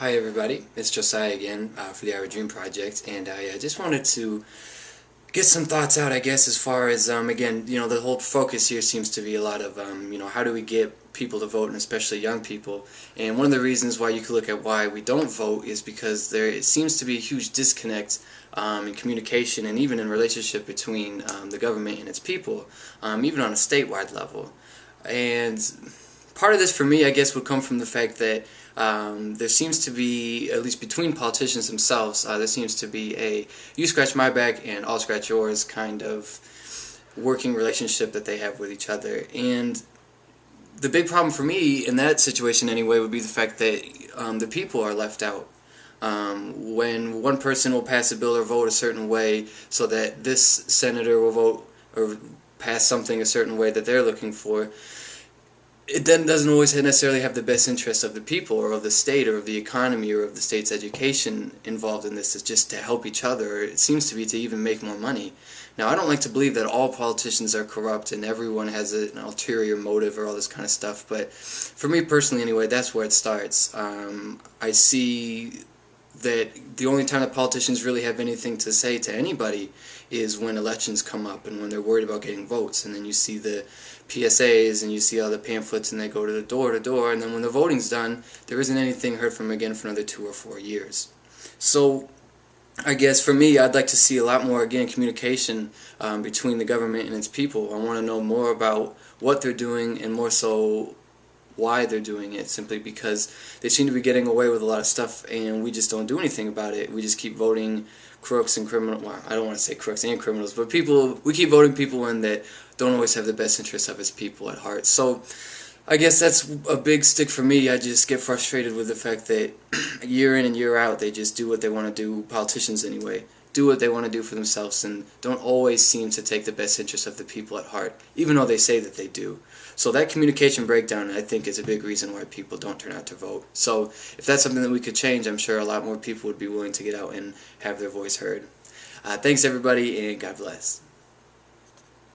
Hi everybody, it's Josiah again for the Our Dream Project, and I just wanted to get some thoughts out, I guess, as far as, again, the whole focus here seems to be a lot of, how do we get people to vote, and especially young people. And one of the reasons why you could look at why we don't vote is because it seems to be a huge disconnect in communication and even in relationship between the government and its people, even on a statewide level. And part of this for me, I guess, would come from the fact that there seems to be, at least between politicians themselves, there seems to be a you scratch my back and I'll scratch yours kind of working relationship that they have with each other. And the big problem for me in that situation anyway would be the fact that the people are left out. When one person will pass a bill or vote a certain way so that this senator will vote or pass something a certain way that they're looking for, it then doesn't always necessarily have the best interest of the people or of the state or of the economy or of the state's education involved in this. It's just to help each other. It seems to be to even make more money. Now, I don't like to believe that all politicians are corrupt and everyone has an ulterior motive or all this kind of stuff, but for me personally anyway, that's where it starts. I see that the only time that politicians really have anything to say to anybody is when elections come up and when they're worried about getting votes, and then you see the PSAs and you see all the pamphlets and they go to door, and then when the voting's done, there isn't anything heard from them again for another 2 or 4 years. So I guess for me, I'd like to see a lot more, again, communication between the government and its people. I want to know more about what they're doing and more so why they're doing it, simply because they seem to be getting away with a lot of stuff and we just don't do anything about it. We just keep voting crooks and criminals. Well, I don't want to say crooks and criminals, but we keep voting people in that don't always have the best interests of its people at heart. So I guess that's a big stick for me. I just get frustrated with the fact that year in and year out they just do what they want to do, politicians anyway, do what they want to do for themselves and don't always seem to take the best interest of the people at heart, even though they say that they do. So that communication breakdown, I think, is a big reason why people don't turn out to vote. So if that's something that we could change, I'm sure a lot more people would be willing to get out and have their voice heard. Thanks everybody, and God bless.